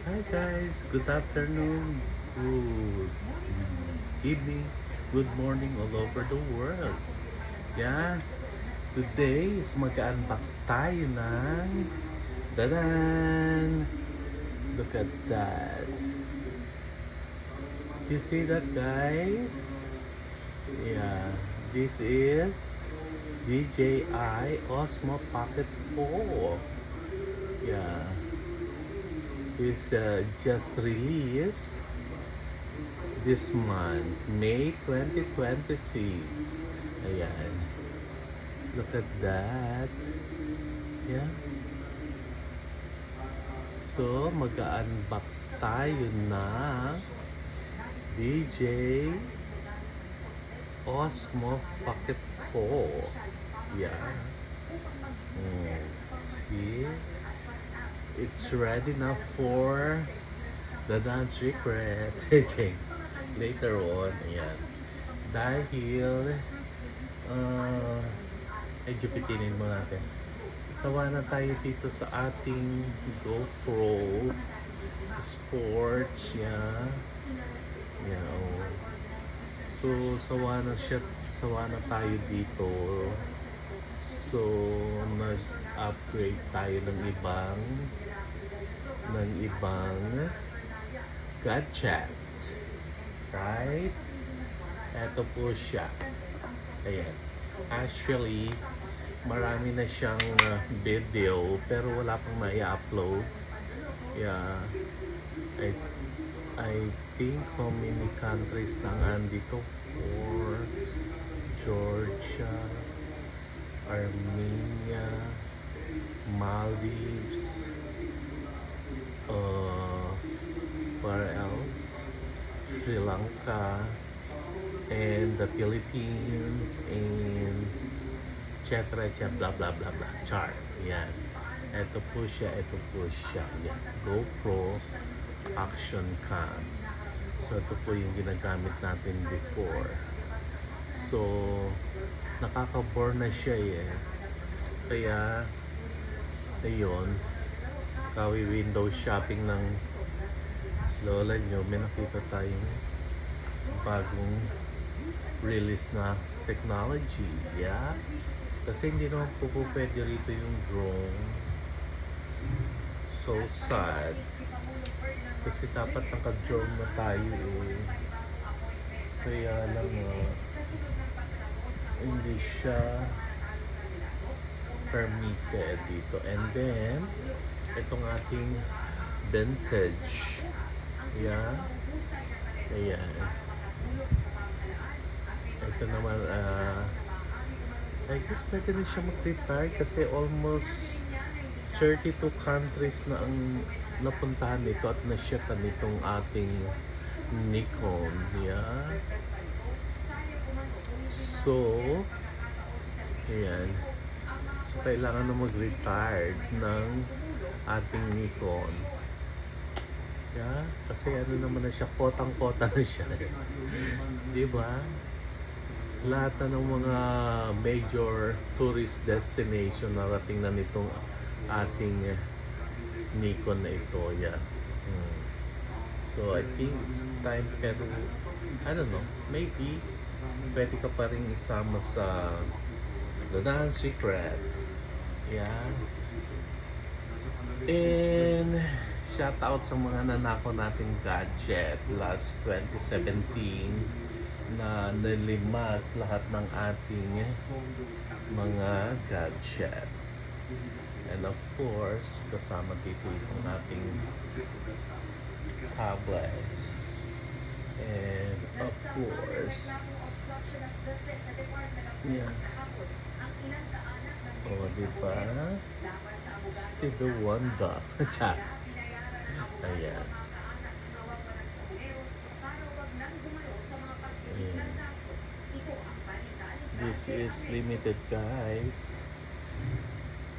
Hi guys, good afternoon, good evening, good morning all over the world. Yeah, today is mag-unbox tayo ng dadan! Look at that. You see that guys? Yeah, this is DJI Osmo Pocket 4. Yeah, it's just released this month, May 2026. Ayan. Look at that. Yeah. So, mag-unbox tayo ng DJ Osmo Pocket 4. Yeah. See? It's ready now for the dance secret. Later on. Ayan. Dahil medyo pitinin mo natin. Sawa na tayo dito sa ating GoPro Sports. Yeah. Yeah. Oh. So, sawa na siya. Sawa na tayo dito. So, nag-upgrade tayo ng ibang gadget. Right? Ito po siya. Ayan. Actually, marami na siyang video pero wala pang mai-upload. Yeah. I think how many countries lang andito? 4, Georgia, Armenia, Maldives, where else? Sri Lanka, and the Philippines, and etc. Blah blah blah blah. Chart. Yan. Ito po siya. Yan. GoPro Action Cam. So ito po yung ginagamit natin before. So nakaka-bore na siya eh. Kaya ayun, window shopping ng lola nyo, may nakita tayong bagong release na technology. Yeah. Kasi hindi naman po pwede rito yung drone. So sad. Kasi dapat naka-drone na tayo eh. Kaya lang hindi siya permitted dito. And then, itong ating vintage. Yeah. Ayan. Ito naman, I guess pwede na siya mag-retire kasi almost 32 countries na ang napuntahan nito at na-shipan nitong ating Nikon. Yeah. So, ayan. So, kailangan na mag-retire ng ating Nikon. Yeah, kasi ano naman na siya, kotang-kota na siya. Diba? Lahat na ng mga major tourist destination narating na nitong ating Nikon na ito. Yeah. So I think it's time, pero I don't know, maybe pwede ka pa rin isama sa The Dance Secret. Yeah. And shout out sa mga nanako nating gadget last 2017 na nalimas lahat ng ating mga gadget. And of course, kasama dito itong ating tablets. And of course, yeah. O, diba? Stevie Wonder. Chat. Ayan. Ayan. This is limited, guys.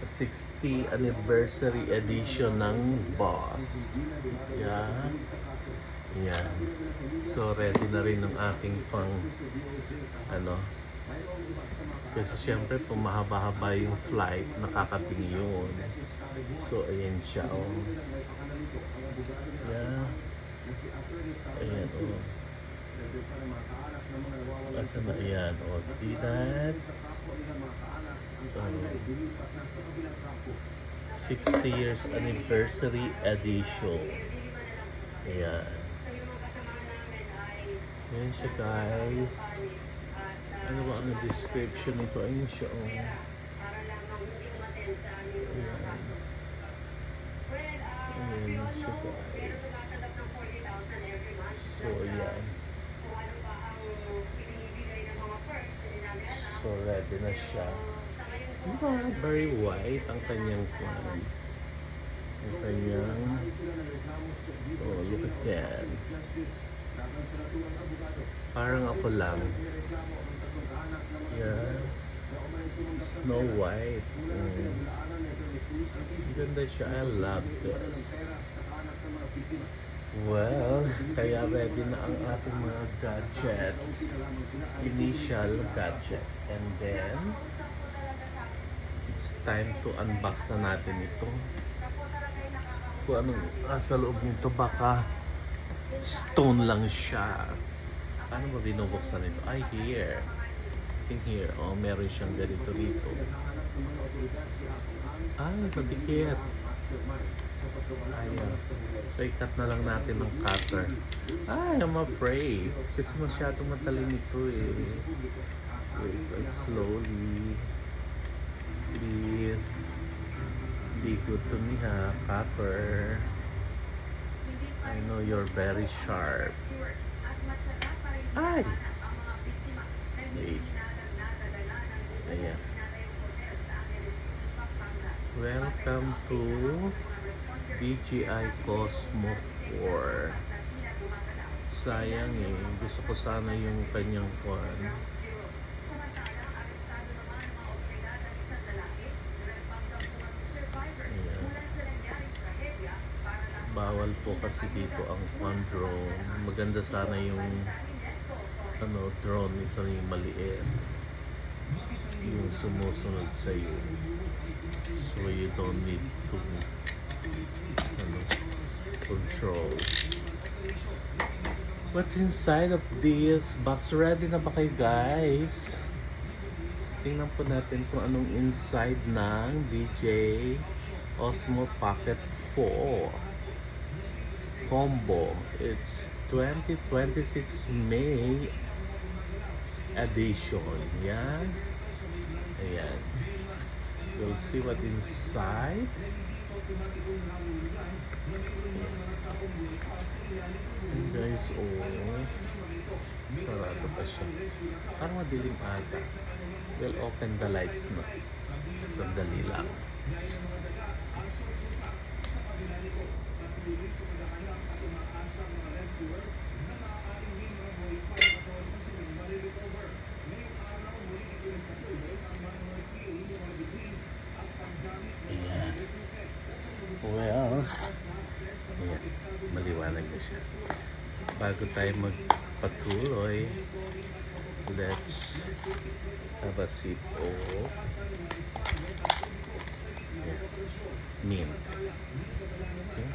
60th anniversary edition ng Boss. Yeah. Yan. So ready na rin ng ating pang Kasi siyempre, kung mahaba-haba yung flight, nakakabing yun. So, ayan siya, oh. Yeah. Ayan, oh. Asa na yan, oh. See that? 60 years anniversary edition. Ayan. Ayan siya, guys. Ano ba ang description nito? Ayun siya, oh. Ayan. Ayan siya, guys. So, ayan. So, ready na siya. Diba? Very white ang kanyang kwan. Ang kanyang... Oh, look at that. Parang ako lang. Yeah. Snow White. Ganda siya. I love this. Well, kaya ready na ang ating mga gadget. Initial gadget. And then, it's time to unbox na natin ito. Kung anong sa loob nito, baka stone lang siya. Paano ba binubuksan ito? Ay, here. In here. Oh, meron siyang ganito dito. Ay, patikit. Ayan. So, ikat na lang natin ng cutter. Ay, I'm afraid. Kasi masyadong matalim ito eh. Wait, slowly. Please. Be good to me ha, cutter. I know you're very sharp. Ay! Wait. Ayan. Welcome to DJI Cosmo 4. Sayang eh. Gusto ko sana yung kanyang kwan. Ayan. Bawal po kasi dito ang kwan drone. Maganda sana yung drone ito yung maliit. Yung sumusunod sa iyo. So you don't need to control. What's inside of this box? Ready na ba kayo, guys? Tingnan po natin kung anong inside ng DJI Osmo Pocket 4 Combo. It's 2026 May edition. Yan. Ayan. We'll see what inside. And guys, oh, sarado pa siya. Parang madilim ata. We'll open the lights na. Sandali lang. Ayan. Well, ayan. Maliwanag na siya. Bago tayo magpatuloy, let's have a sip of mint. Okay?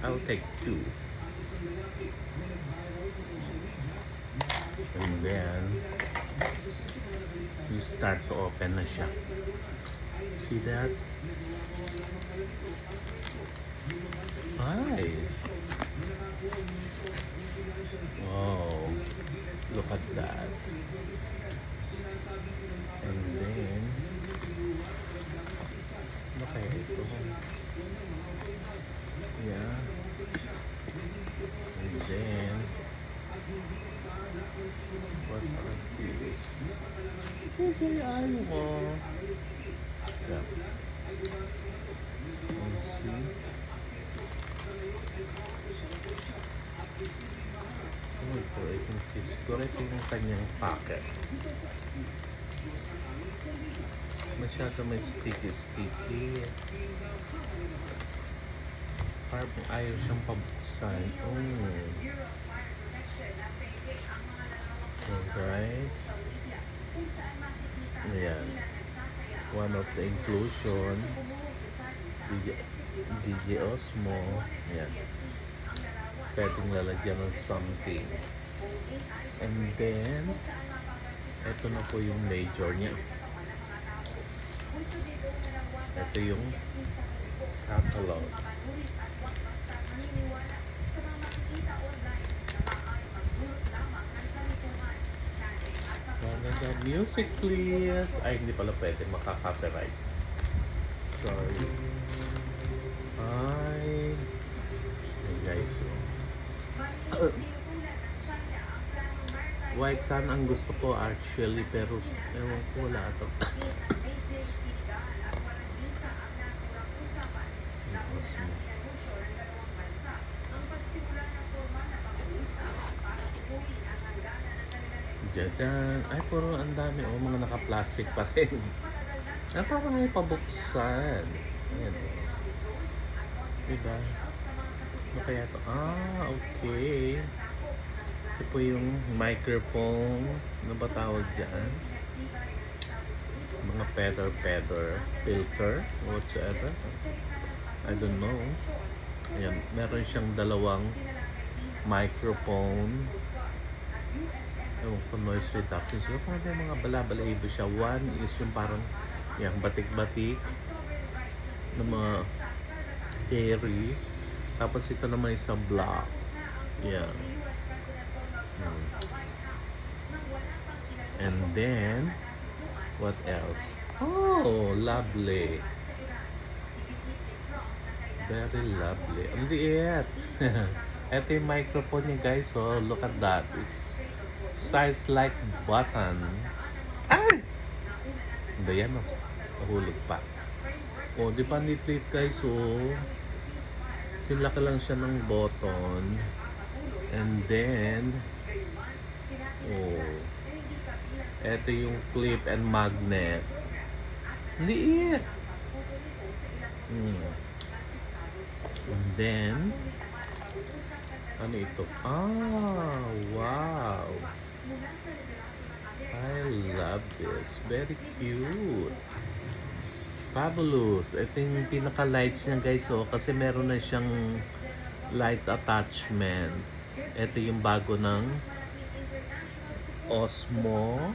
I'll take 2. And then you start to open na siya. See that? Ay! Wow! Look at that. And then ano kaya ito? Yeah. And then what are these? Okay, ayaw mo. Yeah. Let's see. Ano ito? Itong siguro ito yung kanyang packet. Masyado may sticky. Parang ayaw siyang pabuksan. So guys, ayan. One of the inclusion, DJ Osmo. Ayan. Pwedeng lalagyan ng something. And then, ito na po yung major niya. Ito yung catalog. Maganda music please. Ay, hindi pala pwede. Makaka-copyright. Sorry. Ay. Ay guys. White Sun ang gusto ko actually, pero ewan ko, wala ito. Diyan. Ay, puro ang dami. Oh, mga naka-plastic pa rin. Ay, parang may pabuksan. Ayan. Diba? Ano kaya ito? Ah, okay. Ito po yung microphone. Ano ba tawag dyan? Mga feather, filter, whatsoever. I don't know. Ayan, meron siyang dalawang microphone. Ewan ko, noise reduction. So, kung may mga bala-balahibo siya. One is yung parang, yan, batik-batik na mga airy. Tapos ito naman isang block. Yan. And then, what else? Oh, lovely. Very lovely. Ang liit. Ito yung microphone niya guys. So, look at that. It's size like button. Ay! Hindi yan. Nahulog pa. Oh, di ba neat guys? So, sinlaki lang siya ng button. And then, oh, ito yung clip and magnet. Liit. And then, ano ito? Ah, wow. I love this. Very cute. Fabulous. Ito yung pinaka-lights niya guys. Oh, kasi meron na siyang light attachment. Ito yung bago ng Osmo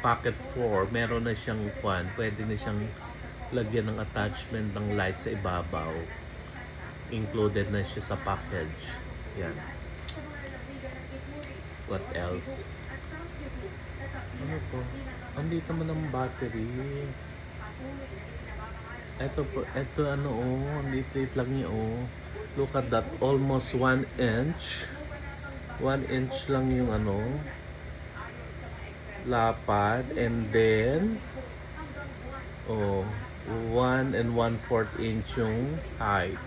Pocket 4. Meron na siyang kwan. Pwede na siyang lagyan ng attachment ng light sa ibabaw. Included na siya sa package. Yan. What else? Ano po? Andito mo ng battery. Ito ano oh, liit lang niya oh. Look at that, almost 1 inch. 1 inch lang yung ano, lapad, and then oh, 1 and 1/4 inch yung height.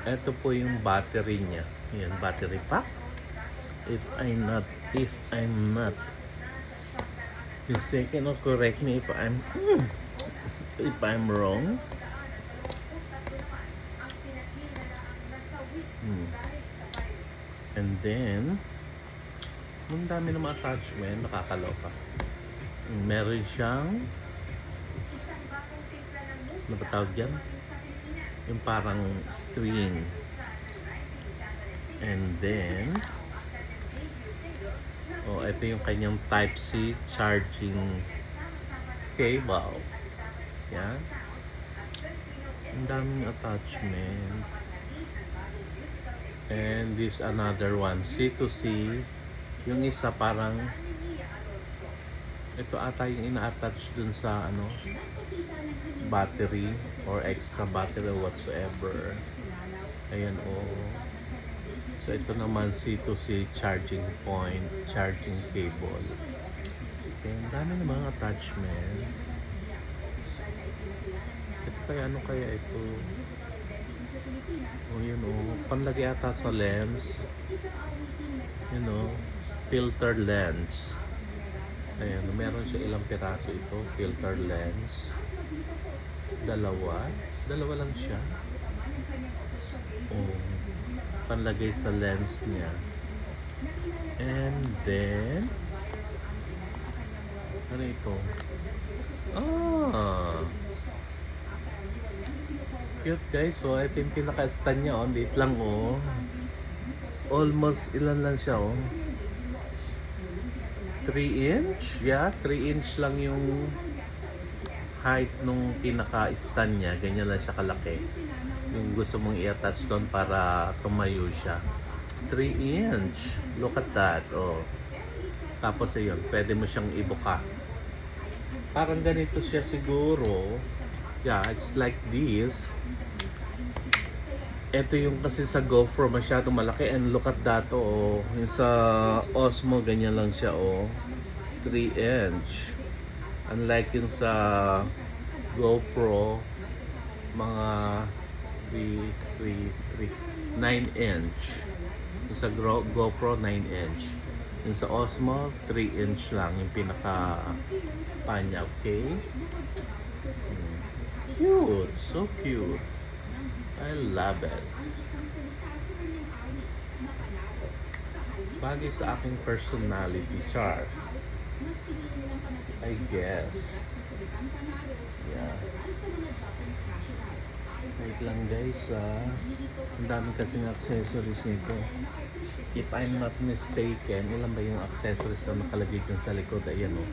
Ito po yung battery niya. Yan, battery pack. If I'm not mistaken, or correct me if I'm wrong. And then, ang dami ng mga attachment, nakakaloka. Meron siyang, ano ba tawag yan? Yung parang string. And then, oh, ito yung kanyang Type-C charging cable. Yan. Ang daming attachment. And this another one, C2C. Yung isa parang, ito ata yung ina-attach dun sa ano, battery or extra battery whatsoever. Ayan oh. So ito naman C2C charging point, charging cable. Okay, ang dami ng mga attachment. Ito kaya ano kaya ito? Oh, yun oh, panlagay ata sa lens. You know, filter lens. Ayan, meron siya ilang piraso ito, filter lens. Dalawa. Dalawa lang siya. Oh, panlagay sa lens niya. And then, ano ito? Ah! Cute guys, so ito yung pinaka-stand niya, oh. Liit lang, oh. Almost, ilan lang siya, oh. 3 inch? Yeah, 3 inch lang yung height nung pinaka-stand niya. Ganyan lang siya kalaki. Yung gusto mong i-attach doon para tumayo siya. 3 inch. Look at that, oh. Tapos ayun, pwede mo siyang ibuka. Parang ganito siya siguro. Yeah, it's like this. Ito yung kasi sa GoPro masyadong malaki, and look at that, oh. Yung sa Osmo ganyan lang siya, oh. 3 inch. Unlike yung sa GoPro mga 9 inch. Yung sa GoPro 9 inch. Yung sa Osmo 3 inch lang yung pinaka panya, okay? Cute, so cute. I love it. Bagay sa aking personality chart, I guess. Yeah. Wait lang guys, ang dami kasing accessories nito. If I'm not mistaken, ilan ba yung accessories na nakalagay dyan sa likod? Ayan, oh.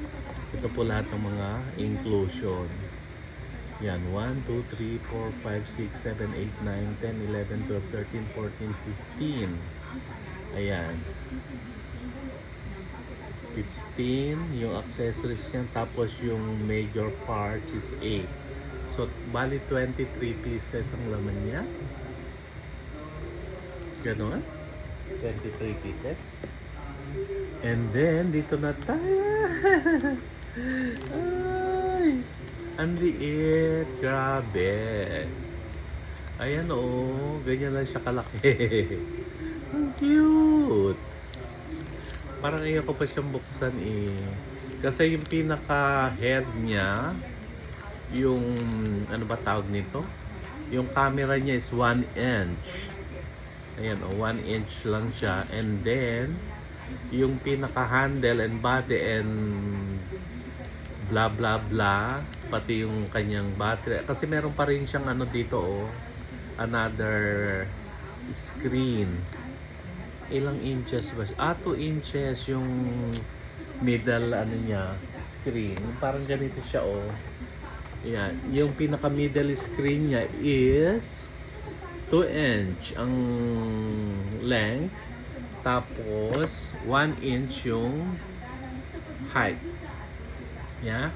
Ito po lahat ng mga inclusion. Yan, 1, 2, 3, 4, 5, 6, 7, 8, 9, 10, 11, 12, 13, 14, 15. Ayan. 15 yung accessories niyan, tapos yung major part is 8. So, bali 23 pieces ang laman niya. Ganon. 23 pieces. And then, dito na tayo. Ay! Ang liit. Grabe. Ayan, oh. Ganyan lang siya kalaki. Ang cute. Parang ayoko pa siyang buksan, eh. Kasi yung pinaka-head niya, yung, ano ba tawag nito? Yung camera niya is 1 inch. Ayan, oh, 1 inch lang siya. And then, yung pinaka-handle and body and blah blah blah, pati yung kanyang battery. Kasi meron pa rin siyang ano dito, oh, another screen. Ilang inches ba siya? 2 inches yung middle ano niya, screen. Parang ganito siya, oh. Yan. Yung pinaka middle screen niya is 2 inch ang length. Tapos 1 inch yung height. Yeah.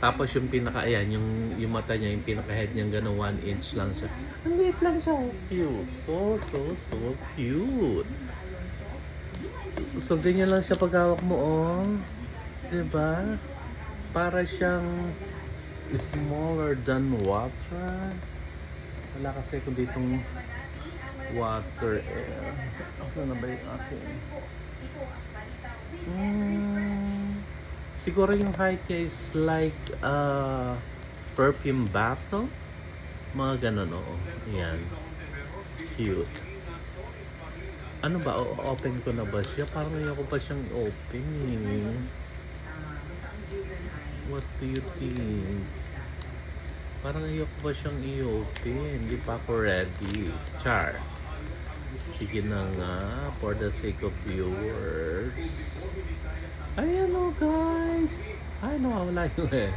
Tapos yung pinaka, ayan, yung mata niya, yung pinaka head niya, gano'n 1 inch lang siya. Ang liit lang siya. Cute. So cute. So, ganyan lang siya paghawak mo, oh. Diba? Para siyang smaller than water. Wala kasi kung ditong water air. Ano na ba yung akin? Siguro yung height niya is like perfume bottle. Mga ganun, oo. Yan. Cute. Ano ba? Open ko na ba siya? Parang ayoko pa siyang open. What do you think? Parang ayoko pa siyang i-open. Hindi pa ako ready. Char. Sige na nga. For the sake of viewers. Ayan, oh guys. Ay, nawawala yun eh.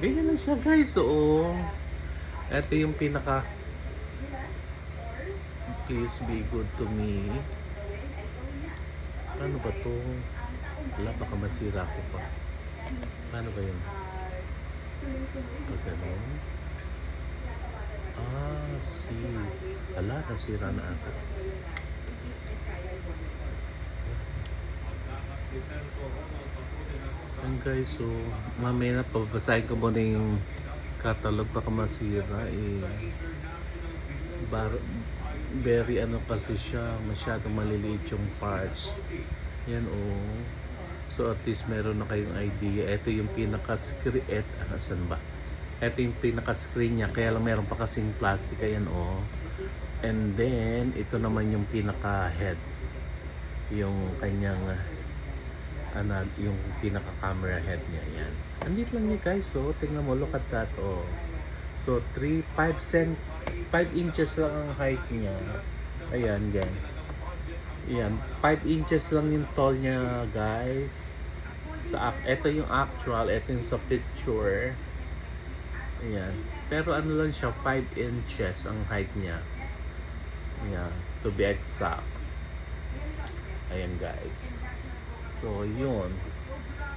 Ganyan lang siya guys, oo. Ito yung pinaka please be good to me. Paano ba to? Wala, baka masira ko pa. Paano ba yun? Pagkanon? See. Ala, nasira na ako. Ayan guys, so mamaya na pabasahin ko muna yung catalog, baka masira eh. Very ano kasi siya, masyadong maliliit yung parts. Yan, oh. So at least meron na kayong idea. Ito yung pinaka-screen. Saan ba? Ito yung pinaka-screen niya. Kaya lang meron pa kasing plastic. Ayan oh. And then, ito naman yung pinaka-head. Yung kanyang yung pinaka-camera head niya. Yan. Andito lang niya guys. So, tingnan mo. Look at that. Oh. So, 5 inches lang ang height niya. Ayan, gan. Ayan. 5 inches lang yung tall niya, guys. Ito yung actual. Ito yung sa picture. Ayan. Pero ano lang siya, 5 inches ang height niya. Ayan. To be exact. Ayan, guys. So, yun.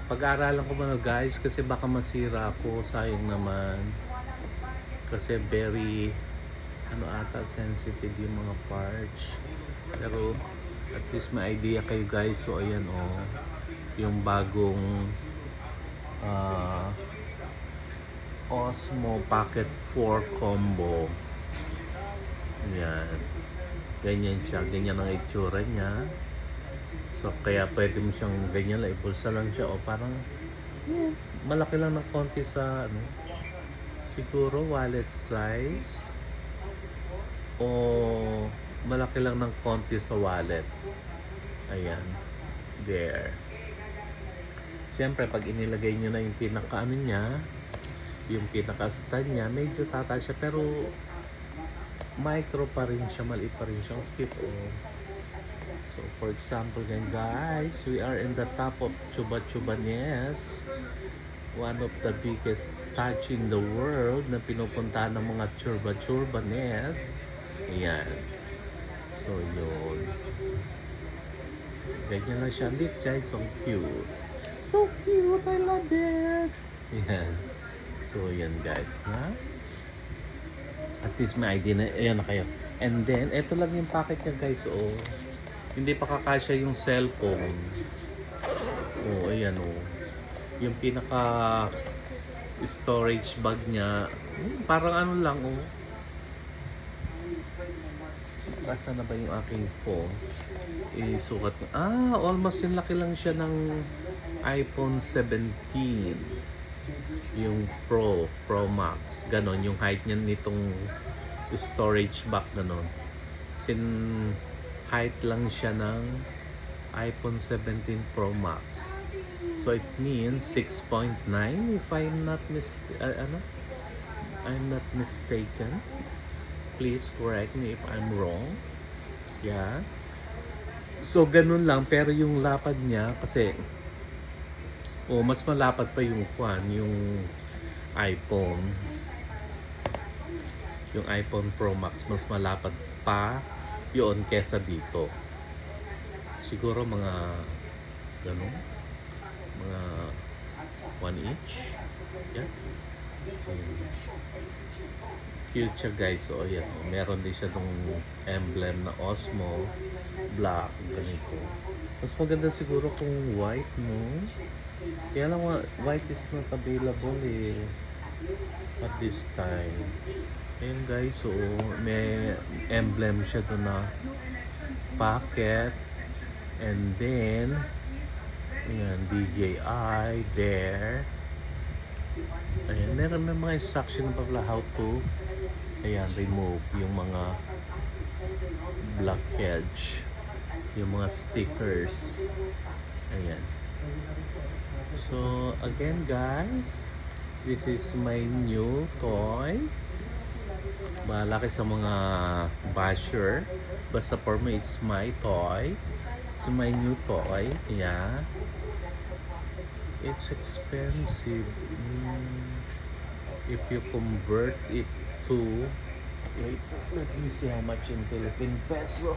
Pag-aaralan ko muna, guys, kasi baka masira ako. Sayang naman. Kasi very sensitive yung mga parts. Pero at least may idea kayo guys. So ayan oh, yung bagong Osmo Pocket 4 combo. Ayan. Ganyan siya. Ganyan ang itsura niya. So kaya pwede mo siyang ganyan lang. Ibulsa lang siya. O parang malaki lang ng konti sa siguro wallet size o malaki lang ng konti sa wallet. Ayan. There. Siyempre pag inilagay nyo na yung pinaka niya, yung pinaka stand niya, medyo tata siya pero micro pa rin siya, maliit pa rin siya. Cute oh. So for example guys, we are in the top of Chuba Chuba Nest, one of the biggest touch in the world na pinupuntahan ng mga churba net. Ayan. So yun. Ganyan lang siya. Lit guys. So cute. So cute. I love it. Ayan. So yan guys. Na? At least may idea na. Ayan na kayo. And then, ito lang yung packet niya guys. Oh. Hindi pa kakasya yung cellphone. Oh, ayan oh. Yung pinaka storage bag niya, parang ano lang oh. Basta na ba yung aking phone? Isukat na. Almost yung laki lang siya ng iPhone 17. Yung Pro Max. Ganon yung height niya nitong storage bag ganon. Height lang siya ng iPhone 17 Pro Max. So it means 6.9 if I'm not mistaken. Please correct me if I'm wrong. Yeah. So ganun lang pero yung lapad niya kasi mas malapad pa yung iPhone. Yung iPhone Pro Max mas malapad pa yun kesa dito. Siguro mga ganun. Mga 1 inch. Yeah. Cute siya guys. So ayan. Meron din siya tong emblem na Osmo black. Ganito. Mas maganda siguro kung white no. Kaya lang white is not available at this time. Ayan guys. So may emblem siya doon na pocket. And then ayan, DJI there. Ayan, meron may mga instruction pa pala how to remove yung mga blockage, yung mga stickers. Ayan. So again guys, this is my new toy. Malaki sa mga basher, basta for me it's my toy. It's my new toy. Yeah. It's expensive. If you convert it to, wait, let me see how much in Philippine peso.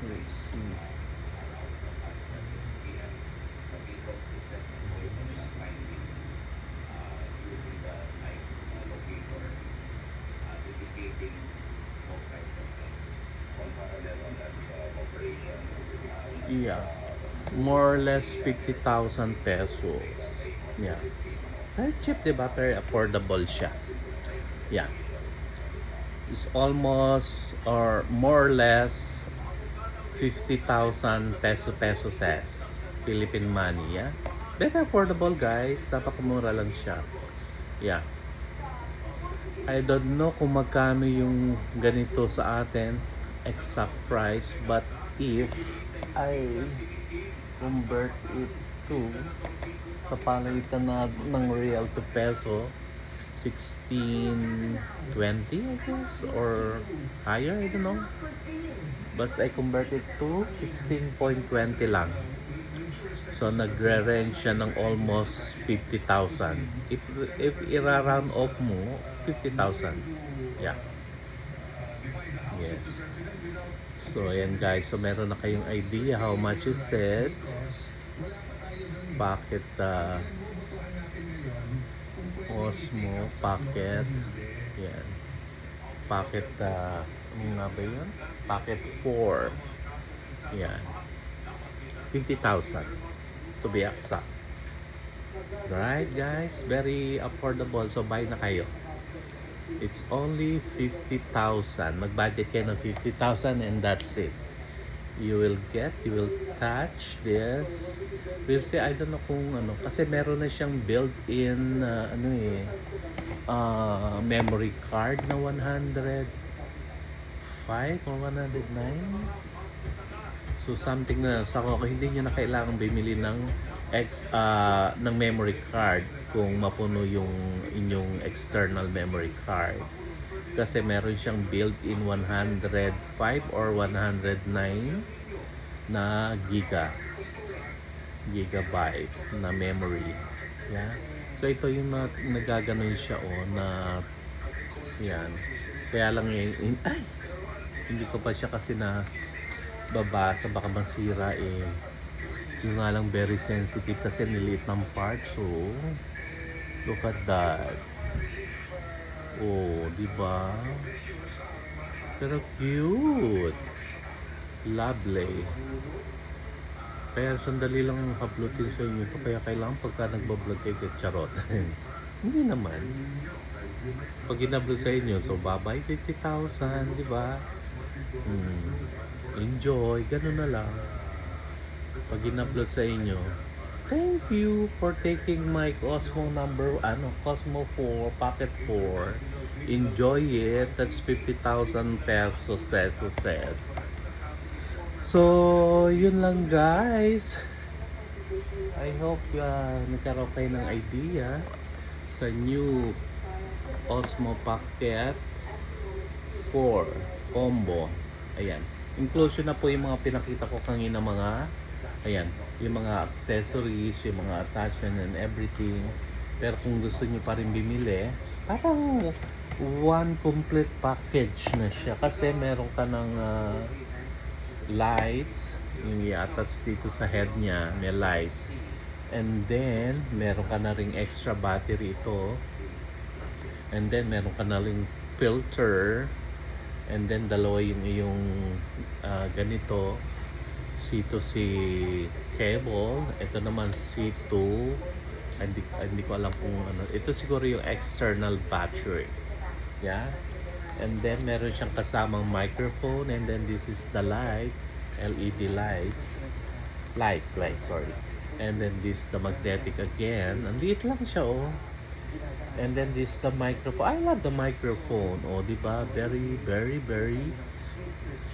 Let's see. Yeah, more or less 50,000 pesos. Yeah. Very cheap, diba? Very affordable siya. Yeah. It's almost or more or less 50,000 pesos. Philippine money, yeah. Very affordable, guys. Napakamura lang siya. Yeah. I don't know kung magkano yung ganito sa atin, exact price, but if I convert it to sa palitan na ng real to peso, 1620 I guess, or higher, I don't know. But I convert it to 16.20 lang. So nagre-range siya ng almost 50,000. If ira-round off mo, 50,000. Yeah. Yes. So ayan guys, so meron na kayong idea how much is it. Pocket Osmo Pocket. Yan. Pocket ano nga ba yun? Pocket 4. Yan. 50,000 to be exact. Right guys, very affordable, so buy na kayo. It's only 50,000. Mag-budget kayo ng 50,000 and that's it. You will touch this. We'll see, I don't know kung ano, kasi meron na siyang built-in memory card na 105 or 109. So something na sa hindi niyo na kailangan bumili ng ng memory card kung mapuno yung inyong external memory card. Kasi meron siyang built-in 105 or 109 na gigabyte na memory. Yeah. So ito yung nagaganon siya na yan. Kaya lang ay, hindi ko pa siya kasi na babasa, baka masira yung nga lang very sensitive kasi niliit ng part. So look at that. Oh, di ba? Pero cute. Lovely. Kaya sandali lang uploadin sa inyo ito, kaya kailangan pagka nagbablog kayo charot. Hindi naman. Pag in-upload sa inyo, so bye-bye 50,000, di ba? Enjoy, ganun na lang. Pag in-upload sa inyo, thank you for taking my Cosmo Cosmo 4, Pocket 4. Enjoy it. That's 50,000 pesos. So, yun lang guys. I hope nagkaroon kayo ng idea sa new Osmo Pocket 4 combo. Ayan. Inclusion na po yung mga pinakita ko kanina ayan, yung mga accessories, yung mga attachment and everything. Pero kung gusto niyo pa rin bumili, parang one complete package na siya. Kasi meron ka ng lights, yung i-attach dito sa head niya, may lights. And then, meron ka na ring extra battery ito. And then, meron ka na ring filter. And then, dalawa yung iyong ganito. C2C cable. Ito naman C2. Hindi ko alam kung ano. Ito siguro yung external battery. Yeah. And then meron siyang kasamang microphone, and then this is the light, LED lights. Light, sorry. And then this the magnetic again. Ang liit lang siya oh. And then this the microphone. I love the microphone. Oh, di ba? Very, very, very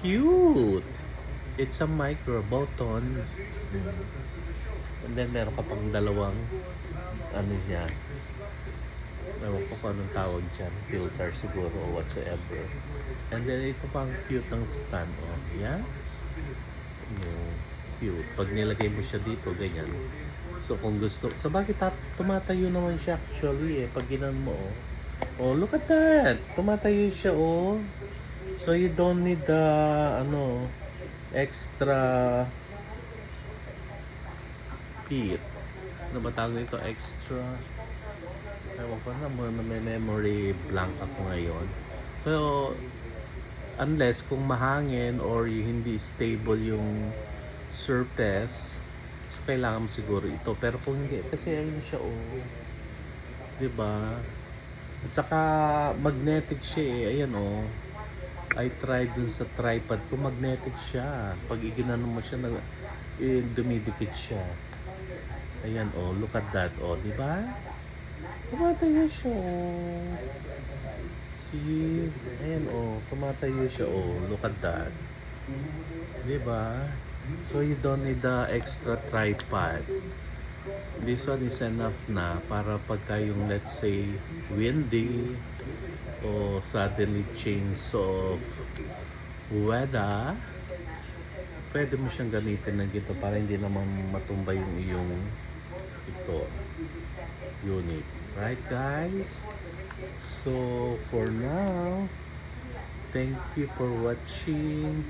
cute. It's a micro button. And then meron ka pang dalawang niya. Ewan ko kung anong tawag dyan. Filter siguro or whatsoever. And then ito pang cute ng stand. Oh, yeah? Cute. Pag nilagay mo siya dito, ganyan. So kung gusto, sa bakit tumatayo naman siya actually pag ginan mo oh. Oh, look at that. Tumatayo siya oh. So you don't need the extra feet. Ano ba tawag nito? Extra. Ewan ko na may memory blank ako ngayon. So unless kung mahangin or hindi stable yung surface, so kailangan mo siguro ito. Pero kung hindi, kasi ayun siya oh. 'Di ba? At saka magnetic siya eh. Ayan oh. I tried dun sa tripod ko, magnetic siya. Pag iginano mo siya, dumidikit siya. Ayan oh, look at that oh, di ba? Tumatayo siya oh. See? Ayan oh, tumatayo siya oh, look at that. Di ba? So you don't need the extra tripod. This one is enough na para pagka yung let's say windy o suddenly change of weather, pwede mo siyang gamitin ng ganito para hindi naman matumba yung iyong ito unit, right guys? So for now, thank you for watching.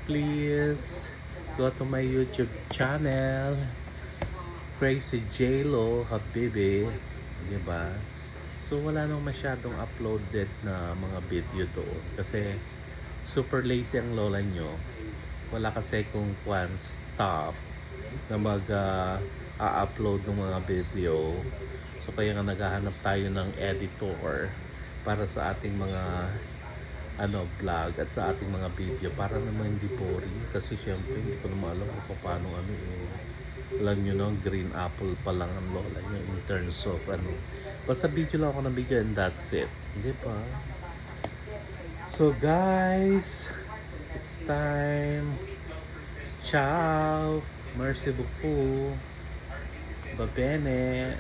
Please go to my YouTube channel, Crazy J-Lo Habibi, di ba? So wala nang masyadong uploaded na mga video doon kasi super lazy ang lola nyo. Wala kasi kung stop na mag-upload ng mga video. So kaya nga naghahanap tayo ng editor para sa ating mga vlog at sa ating mga video para naman hindi boring kasi syempre hindi ko naman alam kung paano alam nyo no, green apple pa lang ang lola nyo in terms of basta video lang ako ng video and that's it, di ba? So guys, it's time. Ciao, merci beaucoup, va bene.